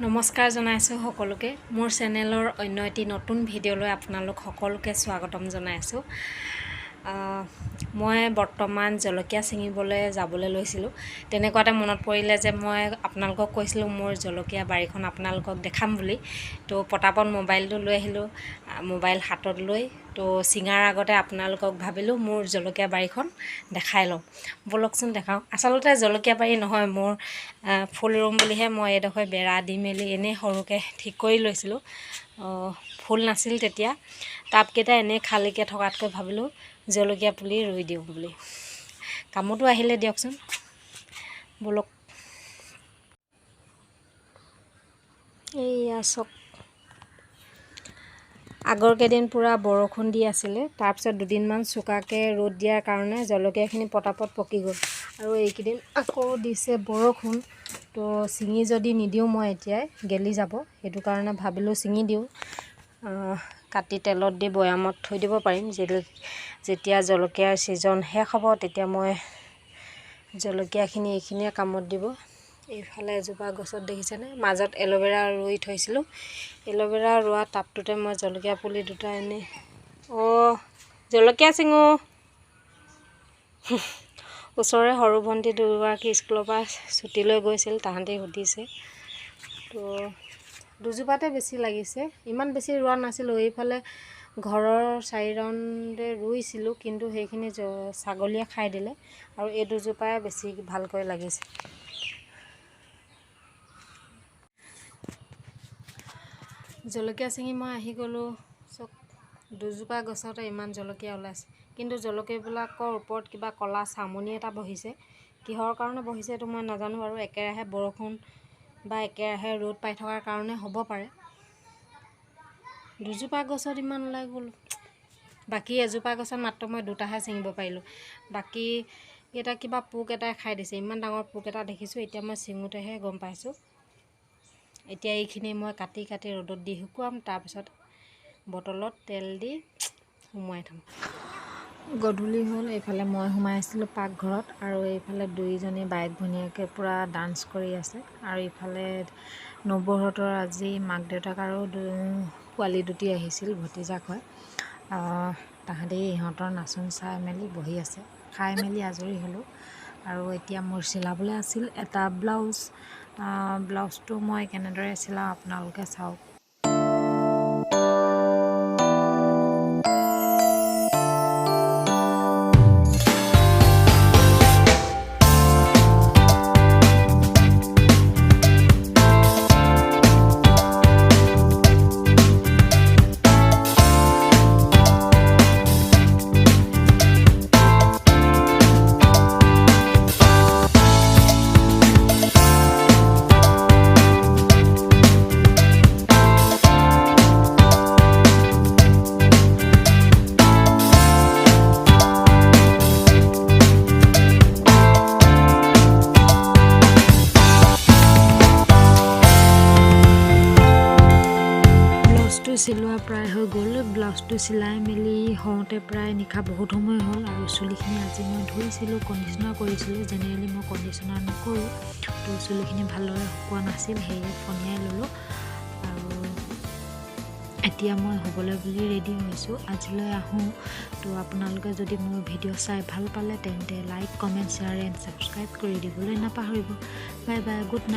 নমস্কাৰ জনাইছোঁ সকলোকে মোৰ চেনেলৰ অন্য এটি নতুন ভিডিঅ'লৈ আপোনালোক সকলোকে স্বাগতম জনাইছোঁ। মই বৰ্তমান জলকীয়া ছিঙিবলৈ যাবলৈ লৈছিলোঁ। তেনেকুৱাতে মনত পৰিলে যে মই আপোনালোকক কৈছিলোঁ মোৰ জলকীয়া বাৰীখন আপোনালোকক দেখাম বুলি। তো পটাপট মোবাইলটো লৈ আহিলোঁ, মোবাইল হাতত লৈ তো ছিঙাৰ আগতে আপোনালোকক ভাবিলোঁ মোৰ জলকীয়া বাৰীখন দেখাই লওঁ। ব'লকচোন দেখাওঁ। আচলতে জলকীয়া বাৰী নহয়, মোৰ ফুল ৰুম বুলিহে মই এইডোখৰ বেৰা দি মেলি এনেই সৰুকৈ ঠিক কৰি লৈছিলোঁ। ফুল নাছিল তেতিয়া, টাবকেইটা এনেই খালীকৈ থকাতকৈ ভাবিলোঁ জলকীয়া পুলি ৰুই দিওঁ বুলি। কামতো আহিলে দিয়কচোন, ব'লক। এইয়া চক, আগৰ কেইদিন পূৰা বৰষুণ দি আছিলে, তাৰপিছত দুদিনমান চোকাকৈ ৰ'দ দিয়াৰ কাৰণে জলকীয়াখিনি পটাপট পকি গ'ল। আৰু এইকেইদিন আকৌ দিছে বৰষুণ, তো ছিঙি যদি নিদিওঁ মই এতিয়াই গেলি যাব, সেইটো কাৰণে ভাবিলোঁ ছিঙি দিওঁ। কাটি তেলত দি বৈয়ামত থৈ দিব পাৰিম। যেতিয়া জলকীয়াৰ ছিজন শেষ হ'ব তেতিয়া মই জলকীয়াখিনি এইখিনিয়ে কামত দিব। এইফালে এজোপা গছত দেখিছেনে, মাজত এল'ভেৰা ৰুই থৈছিলোঁ। এল'ভেৰা ৰোৱা টাবটোতে মই জলকীয়া পুলি দুটা এনেই জলকীয়া ছিঙো। ওচৰৰে সৰু ভণ্টি দুগৰাকী স্কুলৰ পৰা ছুটী লৈ গৈছিল, তাহাঁতি সুধিছে। তো দুজোপাতে বেছি লাগিছে, ইমান বেছি ৰোৱা নাছিলোঁ। এইফালে ঘৰৰ 4 ৰাউণ্ডে ৰুইছিলোঁ, কিন্তু সেইখিনি ছাগলীয়ে খাই দিলে, আৰু এই দুজোপাই বেছি ভালকৈ লাগিছে। জলকীয়া ছিঙি মই আহি গ'লোঁ। চক, দুজোপা গছতে ইমান জলকীয়া ওলাইছে, কিন্তু জলকীয়াবিলাকৰ ওপৰত কিবা ক'লা চামনি এটা বহিছে। কিহৰ কাৰণে বহিছে এইটো মই নাজানো, আৰু একেৰাহে বৰষুণ বা একেৰাহে ৰ'দ পাই থকাৰ কাৰণে হ'ব পাৰে। দুজোপা গছত ইমান ওলাই গ'ল, বাকী এজোপা গছত মাত্ৰ মই দুটাহে ছিঙিব পাৰিলোঁ। বাকী এটা কিবা পোক এটাই খাই দিছে, ইমান ডাঙৰ পোক এটা দেখিছোঁ। এতিয়া মই ছিঙোতেহে গম পাইছোঁ। এতিয়া এইখিনি মই কাটি ৰ'দত দি শুকুৱাম, তাৰপিছত বটলত তেল দি সুমুৱাই থ'ম। গধূলি হ'ল, এইফালে মই সোমাই আছিলোঁ পাকঘৰত, আৰু এইফালে দুইজনী বাইক ভনীয়েকে পূৰা ডান্স কৰি আছে। আৰু ইফালে নবৌহঁতৰ আজি মাক দেউতাক আৰু পোৱালি দুটি আহিছিল, ভতিজাক হয়। তাহাঁতি ইহঁতৰ নাচোন চাই মেলি বহি আছে। খাই মেলি আজৰি হ'লোঁ, আৰু এতিয়া মোৰ চিলাবলৈ আছিল এটা ব্লাউজ। ব্লাউজটো মই কেনেদৰে চিলাওঁ আপোনালোকে চাওক। চিলোৱা প্ৰায় হৈ গ'ল। ব্লাউজটো চিলাই মেলি হওঁতে প্ৰায় নিশা বহুত সময় হ'ল, আৰু চুলিখিনি আজি মই ধুইছিলোঁ, কণ্ডিশ্যনাৰ কৰিছিলোঁ। জেনেৰেলি মই কণ্ডিশ্যনাৰ নকৰোঁ, তো চুলিখিনি ভালদৰে শুকোৱা নাছিল, সেয়ে ফণিয়াই ল'লোঁ। আৰু এতিয়া মই শুবলৈ বুলি ৰেডি হৈছোঁ। আজিলৈ আহোঁ। তো আপোনালোকে যদি মোৰ ভিডিঅ' চাই ভাল পালে তেন্তে like, comment, share and subscribe কৰি দিবলৈ নাপাহৰিব। Bye bye, good night.